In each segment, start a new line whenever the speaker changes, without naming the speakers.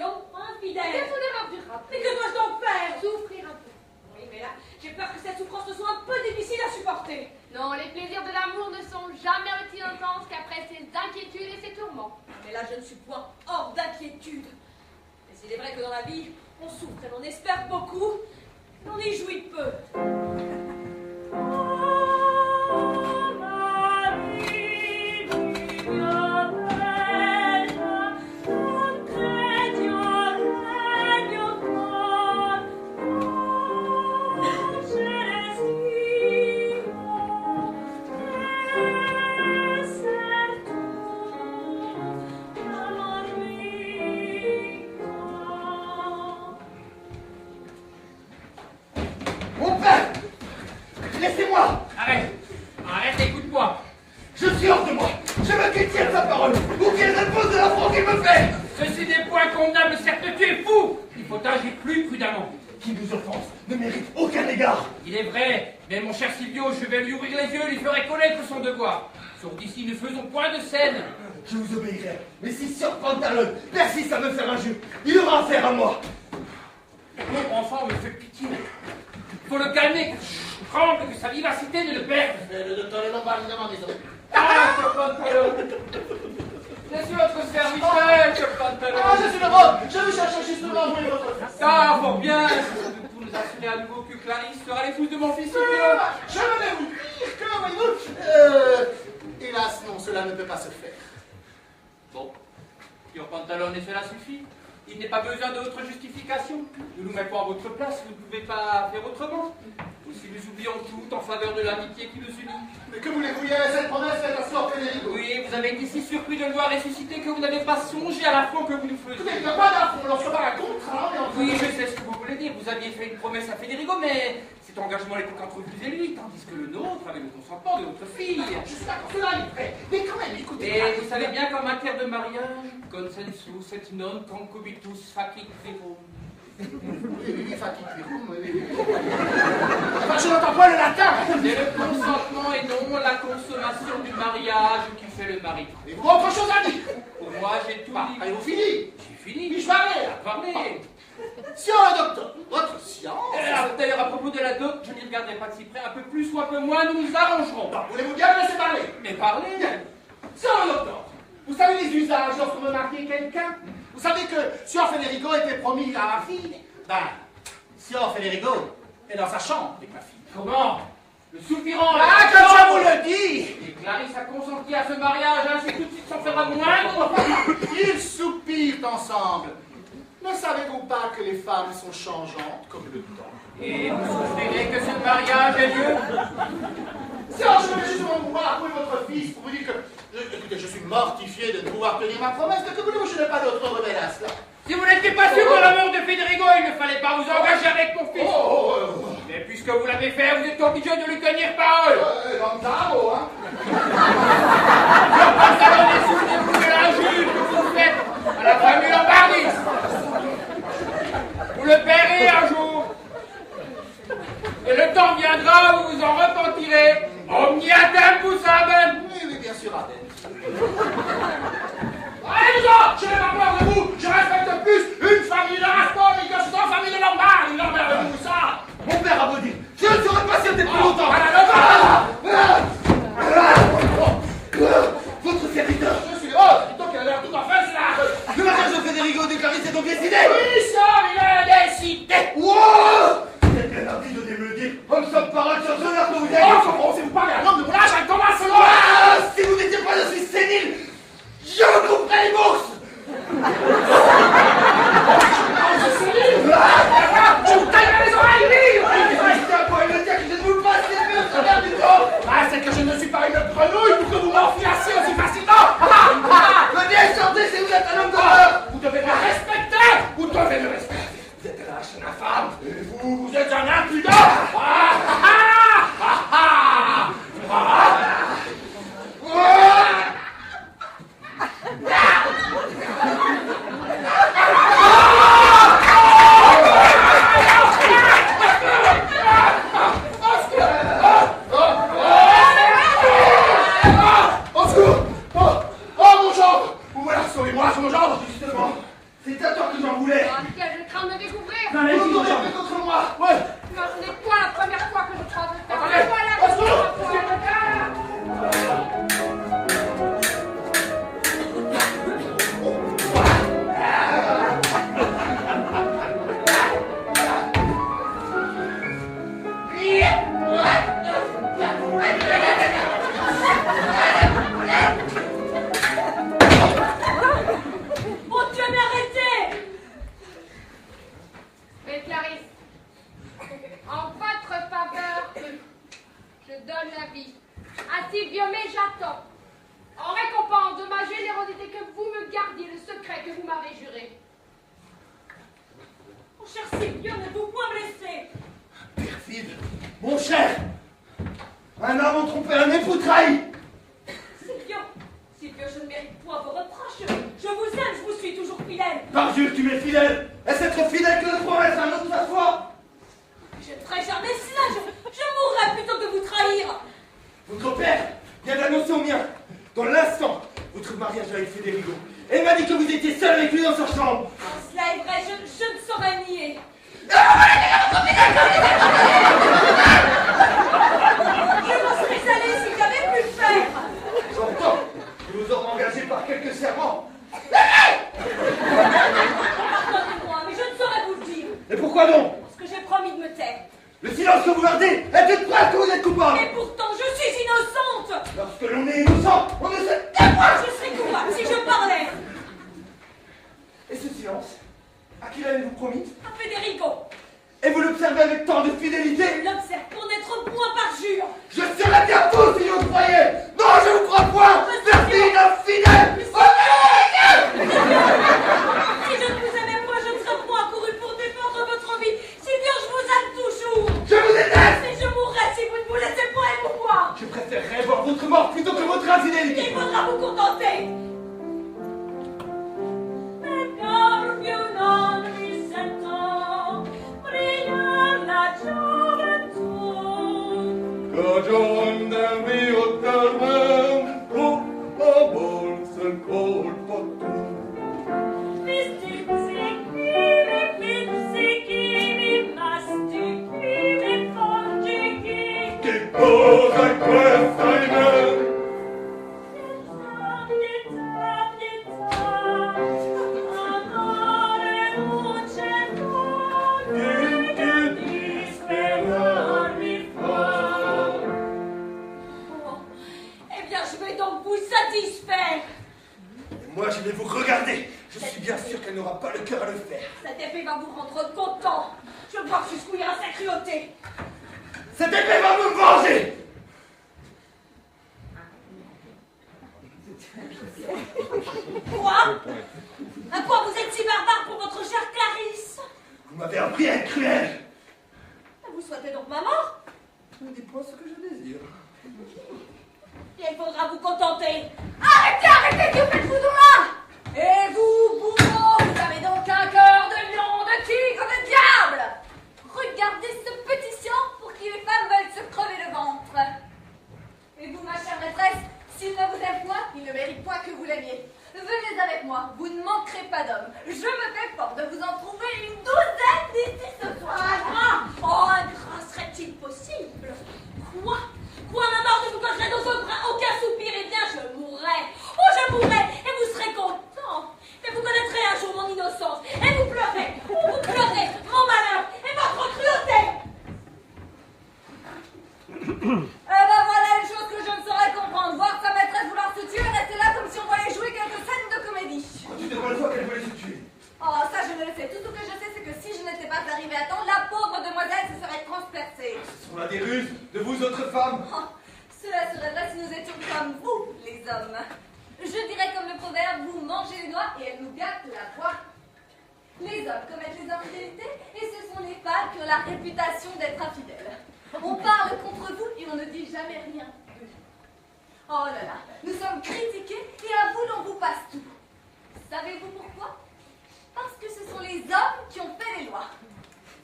Infidèle.
Qu'est-ce qu'on est endurable?
Mais que dois-je donc faire?
Souffrir un peu.
Oui, mais là, j'ai peur que cette souffrance ne soit un peu difficile à supporter.
Non, les plaisirs de l'amour ne sont jamais aussi intenses qu'après ses inquiétudes et ses tourments.
Mais là, je ne suis point hors d'inquiétude. Mais il est vrai que dans la vie, on souffre et l'on espère beaucoup, mais on y jouit peu.
Mon père! Laissez-moi!
Arrête! Arrête, écoute-moi!
Je suis hors de moi! Je veux qu'il tienne sa parole! Ou qu'il repose de l'affront qu'il me fait!
Ceci n'est point convenable, certes tu es fou! Il faut agir plus prudemment.
Qui nous offense ne mérite aucun égard!
Il est vrai, mais mon cher Silvio, je vais lui ouvrir les yeux et lui ferai connaître son devoir. Sur d'ici, ne faisons point de scène.
Je vous obéirai, mais si Sir Pantalone persiste à me faire injure, il aura affaire à moi!
Le pauvre enfant me fait pitié. Il faut le calmer, je tremble que sa vivacité ne le perde.
Le docteur Lombard est dans ma maison.
Ah, Sir Pantalone! Je suis votre serviteur, Sir Pantalone!
Ah, je suis le roi! Je vous cherche justement vous et votre fils.
Ah, fort bien! Pour nous assurer à nouveau que Clarisse sera l'épouse de mon fils Silvio.
Je venais vous dire que, voyez-vous, hélas, non, cela ne peut pas se faire.
Bon, Sir Pantalone, et cela suffit. Il n'est pas besoin d'autre justification. Nous nous mettons à votre place, vous ne pouvez pas faire autrement. Aussi nous oublions tout en faveur de l'amitié qui nous unit.
Mais que voulez-vous, il y a cette promesse faite à Sir Federico.
Oui, vous avez été si surpris de le voir ressusciter que vous n'avez pas songé à l'affront que vous nous faisiez.
Écoutez, il n'y a pas d'affront lorsque par un contrat, mais enfin...
Oui, je sais ce que vous voulez dire. Vous aviez fait une promesse à Federico, mais cet engagement n'était qu'entre vous et lui, tandis que le nôtre avait le consentement de votre fille.
Je suis d'accord, cela est vrai. Mais quand même, écoutez...
Et vous savez bien qu'en matière de mariage, consensus et non concubitus facit verum.
Oui, fatigue, oui. Enfin, je n'entends pas le latin.
C'est le consentement et non la consommation du mariage qui fait le mari.
Et vous, autre chose à dire?
Pour moi, j'ai tout dit.
Avez-vous fini?
J'ai fini.
Puis-je parler?
Parlez.
Sir le docteur, votre science...
D'ailleurs, à propos de la dot, je n'y regarderai pas de si près. Un peu plus ou un peu moins, nous nous arrangerons.
Non, voulez-vous bien me laisser parler?
Mais parlez.
Sir le docteur, vous savez les usages lorsqu'on me mariait quelqu'un? Vous savez que Sir Federico était promis à ma fille? Ben, Sir Federico est dans sa chambre avec ma fille.
Comment? Le soupirant.
Ah, comme je vous le dis!
Et Clarisse a consenti à ce mariage, ainsi tout de suite s'en fera moindre.
Ils soupirent ensemble. Ne savez-vous pas que les femmes sont changeantes comme le temps?
Et vous souffrirez que ce mariage ait lieu?
Sir, je vais justement pouvoir appeler votre fils pour vous dire que... écoutez, je suis mortifié de ne pouvoir tenir ma promesse. Que voulez-vous, je n'ai pas d'autre remède à cela.
Si vous n'étiez pas sûr de la mort de Federico, il ne fallait pas vous engager avec mon fils. Mais puisque vous l'avez fait, vous êtes obligé de lui tenir parole.
L'entamo, hein?
Le pantalon des souvenez-vous de l'injure que vous faites à la famille Lombardis. Vous le paierez un jour. Et le temps viendra où vous en repentirez. Omnia tempus habent.
Oui, bien sûr, Athènes. Allez-vous-en! Je n'ai pas peur de vous! Je respecte plus une famille de Raspol et que 100 familles de Lombard! Il emmerde-vous ça! Mon père a beau dire, je ne serai pas patienté plus longtemps! Votre serviteur! Je suis donc il a l'air tout en face là! Le mariage de Federico de Clarisse est donc décidé! Oui, ça, il est décidé! Wow! C'est bien envie de me le dire! Homme sans parole sur honneur que vous êtes! Oh, comment si vous parlez à l'homme de mon âge, elle commence là! Si vous n'étiez pas, je suis sénile! Je me couperai les bourses! Je vous taillerai les oreilles, oui! Restez à quoi il me dire que je ne vous passe les murs sur l'air du dos! Ah, c'est que je ne suis pas une grenouille pour que vous m'enfilassiez aussi facilement! Venez, sortez si vous êtes un homme d'honneur! Vous devez me respecter! Vous devez me respecter! Vous êtes un lâche, un infâme! Et vous êtes un impudent! j'en voulais.
Ah, quel je crains de me découvrir.
Vous t'aurez fait contre moi. Ouais.
Imaginez quoi la première fois que je croise le faire.
Attendez.
Voilà,
Mon Dieu, mais arrêtez!
Mais Clarisse, en votre faveur, je donne la vie. Ainsi, Biomé, j'attends, en récompense de ma générosité, que vous me gardiez le secret que vous m'avez juré.
Mon cher Silvio, ne vous point blesser!
Perfide. Mon cher. Un amant trompé, un époux trahi.
Silvio, je ne mérite point vos reproches. Je vous aime, je vous suis toujours fidèle.
Pardieu, tu m'es fidèle. Est-ce être fidèle que de promettre un autre sa foi?
Je ne ferai jamais cela. Je mourrai plutôt que vous trahir.
Votre père vient d'annoncer au mien, dans l'instant, votre mariage avec Federico. Et m'a dit que vous étiez seul avec lui dans sa chambre.
Quand cela est vrai, je ne saurais nier. Je m'en serais allée si j'avais pu le faire.
J'entends que vous aurez engagé par quelques serments.
Pardonnez-moi, mais je ne saurais vous le dire.
Et pourquoi donc?
Parce que j'ai promis de me taire.
Le silence que vous gardez est une preuve que vous êtes coupable.
Et pourtant, je suis innocente.
Lorsque l'on est innocent, on ne se tait pas.
Je serais coupable si je parlais.
Et ce silence, à qui l'avez-vous promis?
À Federico.
Et vous l'observez avec tant de fidélité?
Je l'observe pour n'être point parjure.
Je serais bien fou si vous le croyez. Non, je vous crois point. Merci d'infidèle.
Si je ne vous aimais point, je ne serais point accouru pour défendre votre vie. Silvio, je vous aime toujours.
Je vous déteste.
Mais je mourrai si vous ne vous laissez point émouvoir.
Je préférerais voir votre mort plutôt que votre infidélité.
Il faudra vous contenter. Et comme più non mi sento brillare la gioventù.
Cagion del mio tormento, a bolsa il colpo tu.
Mi stizzichi, mi pizzichi, mi mastichi, mi forgichi.
Che cosa è questa in me?
Satisfait.
Moi, je vais vous regarder. Je suis bien sûr qu'elle n'aura pas le cœur à le faire.
Cette épée va vous rendre content. Je vois jusqu'où ira sa cruauté.
Cette épée va me venger.
Quoi? À quoi vous êtes si barbare pour votre chère Clarisse?
Vous m'avez appris à être cruel.
Vous souhaitez donc ma mort?
Je ne dis pas ce que je désire.
Il faudra vous contenter.
Arrêtez, que faites-vous de moi? Et vous, bourreau, vous avez donc un cœur de lion, de tigre, de diable. Regardez ce petit sien pour qui les femmes veulent se crever le ventre. Et vous, ma chère maîtresse, s'il ne vous aime point, il ne mérite point que vous l'aimiez. Venez avec moi, vous ne manquerez pas d'hommes. Je me fais fort de vous en trouver une douzaine d'ici ce soir.
Oh, un gras serait-il possible? Quoi? Ma mort ne vous causerait dans aucun soupir? Eh bien, je mourrai. Oh, je mourrai, et vous serez content. Et vous connaîtrez un jour mon innocence. Et vous pleurez, mon malheur et votre cruauté.
Eh ben voilà une chose que je ne saurais comprendre. Voir sa maîtresse vouloir se tuer et rester là comme si on voulait jouer quelques scènes de comédie.
Tu de bonne foi qu'elle voulait se tuer.
Oh, ça je ne le sais. Tout ce que je sais, c'est que si je n'étais pas arrivée à temps, la pauvre demoiselle se serait transpercée.
Ce sont là des ruses de vous autres femmes.
Oh, cela serait vrai si nous étions comme vous, les hommes. Je dirais comme le proverbe, vous mangez les noix et elles nous gâtent la voix. Les hommes commettent les infidélités et ce sont les femmes qui ont la réputation d'être infidèles. On parle contre vous et on ne dit jamais rien d'eux. Oh là là, nous sommes critiqués et à vous l'on vous passe tout. Savez-vous pourquoi? Parce que ce sont les hommes qui ont fait les lois.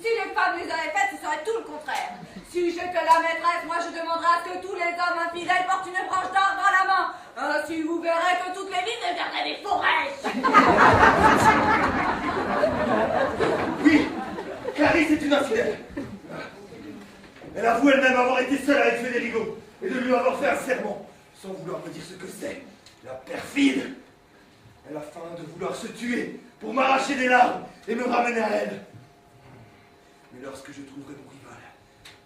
Si les femmes les avaient faites, ce serait tout le contraire. Si j'étais la maîtresse, moi je demanderais à ce que tous les hommes infidèles portent une branche d'arbre à la main. Ainsi vous verrez que toutes les villes deviendraient des forêts.
Clarisse est une infidèle. Elle avoue elle-même avoir été seule avec Federico et de lui avoir fait un serment, sans vouloir me dire ce que c'est. La perfide. Elle a faim de vouloir se tuer pour m'arracher des larmes et me ramener à elle. Mais lorsque je trouverai mon rival,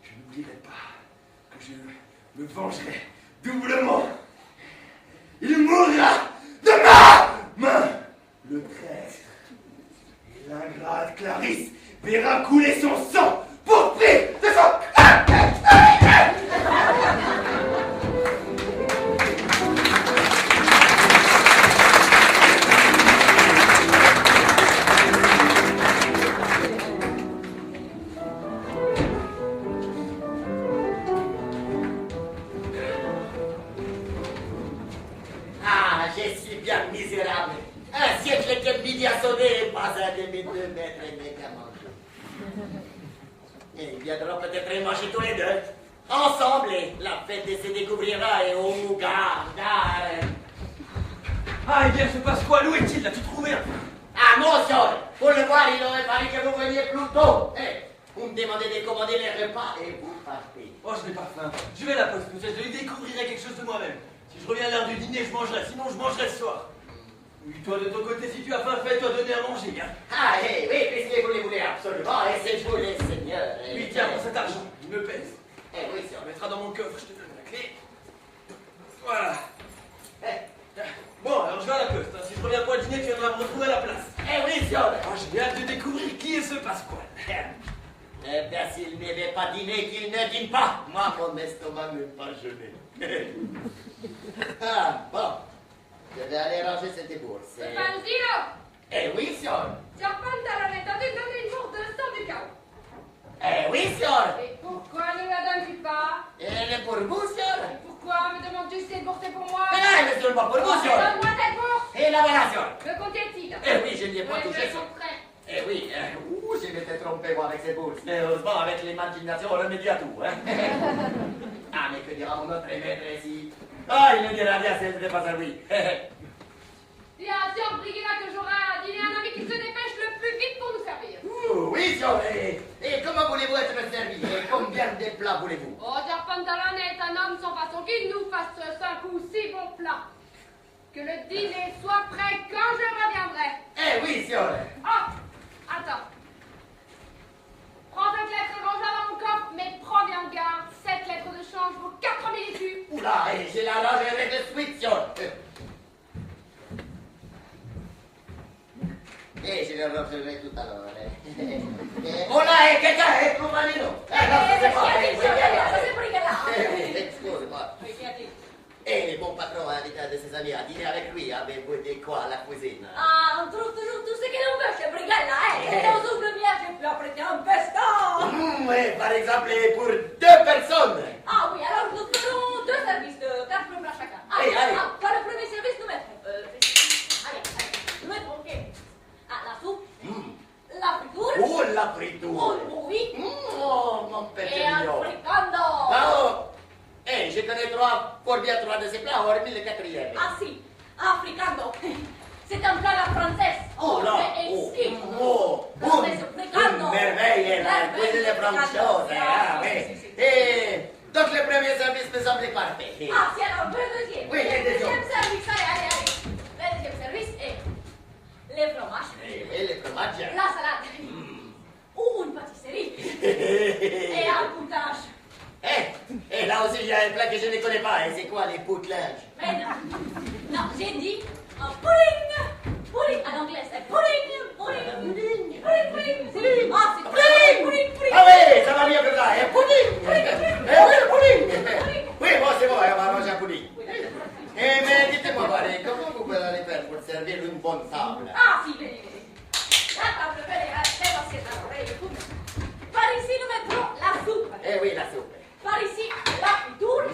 je n'oublierai pas que je me vengerai doublement. Il mourra de ma main. Le traître et l'ingrate Clarisse verra couler son sang pour prix de son...
Ah, je suis bien misérable. Un siècle que midi a sonné, pas un de mes 2 mètres et demi à manger. Et ils viendront peut-être manger tous les deux. Ensemble, et la fête se découvrira et on garde.
Ah, eh bien, ce Pasquale, où est-il? L'as-tu trouvé?
Ah, monsieur, pour le voir, il aurait fallu que vous veniez plus tôt. Vous me demandez de commander les repas et vous partez.
Oh, je n'ai pas faim. Je vais à la poste, peut-être je découvrirai quelque chose de moi-même. Si je reviens à l'heure du dîner, je mangerai, sinon je mangerai ce soir. Oui, toi de ton côté, si tu as faim, fais-toi donner à manger, hein.
Ah, oui, puisque vous le voulez absolument, et c'est vous les seigneurs.
Oui, tiens, prends cet argent, il me pèse.
Oui,
On le mettra dans mon coffre, je te donne la clé. Voilà. Bon, alors je vais à la poste, hein. Si je reviens pour le dîner, tu viendras me retrouver à la place.
Oui, sûr.
Oh, j'ai hâte de découvrir qui est ce Pasquale.
Eh bien, s'il ne veut pas dîner, qu'il ne dîne pas. Moi, mon estomac n'est pas jeûné. Ah, bon. Je vais aller ranger cette bourse.
Panzino,
Oui, sûr.
Signor Pantalone, tu donné une bourse de 100 ducats.
Oui, sûr.
Et pourquoi ne la donnes-tu pas?
Elle est pour vous, sûr.
Pourquoi me demandes-tu si cette bourse est pour moi?
Elle est seulement pour vous, sûr.
Donne-moi cette bourse!
Et la voilà, sûr.
Que contient-il?
Oui, je n'y ai pas touché, sûr. Oui, je m'étais trompé, moi, avec cette bourse. Mais heureusement, avec l'imagination, on remédie à tout, hein. Ah, mais que dira mon autre maître ici? Ah, il ne dira rien, c'est pas ça, oui.
Dis à Signor Brigida que j'aurai à dîner un ami qui se dépêche le plus vite pour nous servir.
Oui, sûr. Et comment voulez-vous être servi? Et combien de plats voulez-vous?
Oh, Signor Pantalone est un homme sans façon qu'il nous fasse 5 ou 6 bons plats. Que le dîner soit prêt quand je reviendrai.
Oui, sûr.
Oh, attends. Prends 5 lettres rangées dans mon coffre, mais prends bien garde. 7 lettres de change vaut 4000 écus.
Oula, j'ai la lingerie de suite, sûr. Je le referai tout à l'heure. Hola, quelqu'un est pour Manino. Non, c'est pas. Excuse-moi. Et mon patron a invité de ses amis à dîner avec lui. Avez-vous de quoi à la cuisine?
Ah, on trouve toujours tout ce que l'on veut chez Brigalla, Et dans une bien, j'ai pu apprêter un peston.
Oui, par exemple, pour 2 personnes.
Ah oui, alors nous ferons 2 services de 4 plats chacun.
Allez.
Pour le premier service, nous mettrons... allez, nous mettrons, ok. La soupe, la friture.
Oh, la friture.
Oui.
Oh, mon petit
Et un
mignon.
fricando.
Je connais 3, fort bien 3 de ces plats, hormis le 4e.
Ah si, africano. C'est un plat à la française.
Oh là, une merveille, la cuisine française. Ah, oui. Et donc le premier service me semble parfait.
Ah si, alors le deuxième.
Oui, le deuxième.
Service, allez. Le deuxième service est les fromages.
Et le fromage.
La salade. Ou une pâtisserie. Et un poutage.
Et là aussi, il y a un plat que je ne connais pas. Et c'est quoi les poutlages?
Mais non, j'ai dit un pudding. Pudding, en anglais c'est pudding. Ah, c'est pudding.
Ah oui, ça va mieux que ça. Un pudding. Oui, le pudding. Oui, bon, c'est bon, on va manger un pudding. Mais dites-moi, comment vous pouvez aller faire pour servir une bonne table?
Ah si, venez. La table, venez, les assiettes à l'oreille. Par ici, nous mettrons la soupe.
Oui, la soupe.
Par ici, la friture.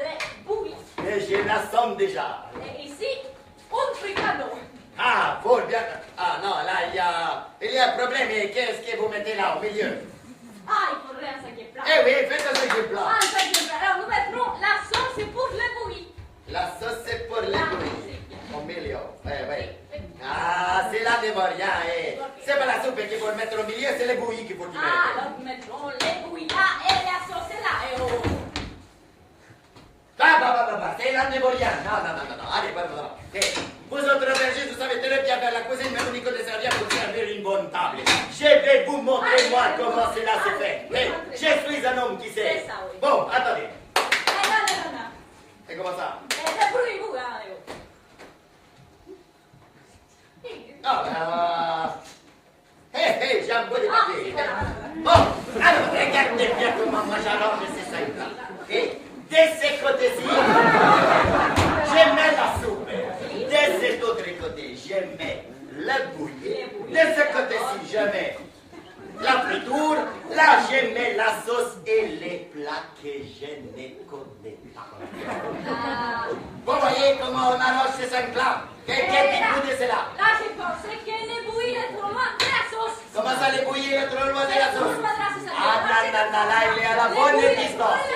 Les bouillies.
Et je la sens déjà.
Et ici, un fricando.
Ah, fort bien. Ah non, là, il y a un problème. Et qu'est-ce que vous mettez là, au milieu?
Ah, il faudrait un cinquième plat.
Oui, faites un cinquième plat.
Ah, un cinquième plat. Alors, nous mettrons la sauce pour les bouillies.
La sauce, c'est pour les bouillies. Au milieu. Oui. Ah, c'est la mémoria, eh. C'est pas la soupe qu'il faut le mettre au milieu, c'est les bouillies qu'il faut y mettre.
Ah, alors mettons les bouillies là et la sauce est là, et oh.
C'est la mémoria. Non. Allez, vous autres bergers, vous savez très bien faire la cuisine, mais unico de servir pour servir une bonne table. Je vais vous montrer, moi, comment cela se fait. Mais je suis un homme qui sait.
C'est ça, oui.
Bon, attendez.
Non.
Et comment ça?
Débrouillez-vous, hein,
J'ai un beau papiers.
voilà.
Bon, alors, regardez bien comment moi j'arrange ces cinq-là. Et de ce côté-ci, je mets la soupe. De cet autre côté, je mets le bouillie. De ce côté-ci, je mets la friture. Là, je mets la sauce et les plats que je ne connais pas. Vous voyez comment on arrange ces cinq-là? Quel goût de cela?
Là, j'ai pensé que les bouillies étaient trop loin de la sauce.
Comment ça, les bouillies est trop loin de la sauce?
C'est
Ah, non, là, il est à la bonne distance.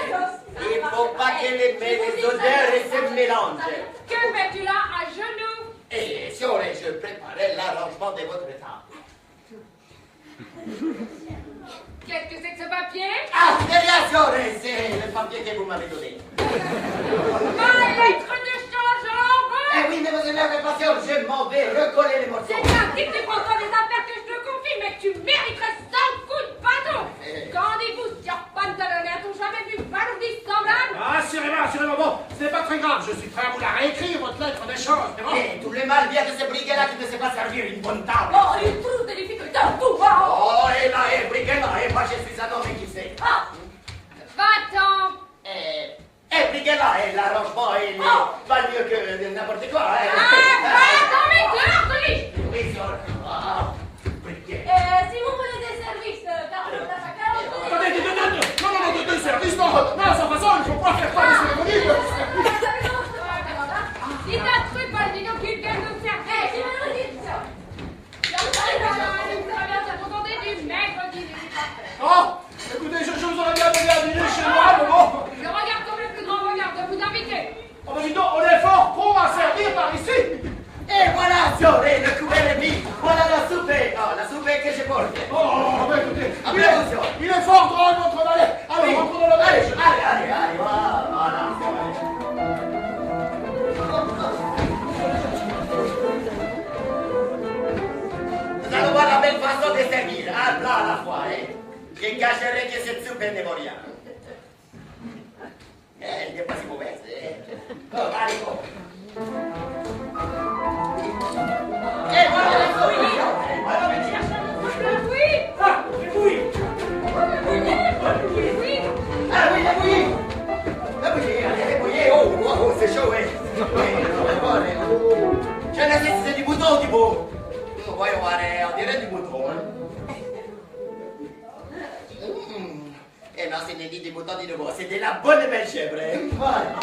Il ne faut pas que les odeurs se mélangent.
Que mets-tu là à genoux?
Et si je préparais l'arrangement de votre table.
Qu'est-ce que c'est que ce papier?
Ah, c'est le papier que vous m'avez donné.
Ma lettre de changeant.
Eh oui, mais vous avez patience, je m'en vais recoller les morceaux.
C'est pratique, tu prends des affaires que je te confie, mais tu mériterais 100 coups de bâton. Qu'en dites-vous, sur pantalon, a-t-on jamais vu balourdi semblable?
Assurément, bon, ce n'est pas très grave, je suis prêt à vous la réécrire, votre lettre d'échange, mais bon.
Et tout le mal vient de ce briquet-là qui ne sait pas servir une bonne table.
Oh, il trouve des difficultés en tout bas.
Oh, et là, et briquet-là, et moi je suis un homme qui sait.
Ah, va-t'en.
Et briquet-là, et l'arrangement, il va mieux que n'importe quoi.
Va-t'en, mes cœurs, Denis.
Oui, sur... Ah, briquet.
Si vous voulez des services, d'argent à chacun,
Attendez, non, de service, non, sans façon, il ne faut pas faire ça de cérémonie.
Si t'as cru, pas le dis qu'il vient nous servir. Si vous nous dites ça. Vous entendez du maigre dîner.
Oh, écoutez, je vous aurais bien donné à dîner chez moi, mais bon.
Je regarde comme le plus grand regard de vous inviter.
Oh, ben dis donc, on est fort prompt à servir par ici.
Et voilà, Fioré, le couvert est mis. Voilà la soupe. Ah, la soupe que je porte.
Oh, ben écoutez,
Applaudissements.
il est fort drôle, votre valet. Allez, rentrons dans la
Allez,
neige.
allez, voilà. Nous allons voir la belle façon de servir, un plat à la fois, hein. Je cacherai que cette soupe est mémoriale. Elle n'est pas si mauvaise, hein. Bon, allez, bon. Et voilà la soupe. Voilà, mais tiens.
Oui.
Ah, les bouillies.
Oui.
Ah oui, la bouillie. La bouillie, allez, les bouillies. Oh, c'est chaud, hein. Je ne sais si c'est du mouton ou du veau. Voyons voir, on dirait du mouton, hein. Eh non, ce n'est ni du mouton ni du veau, c'est de la bonne belle chèvre, hein. Voilà.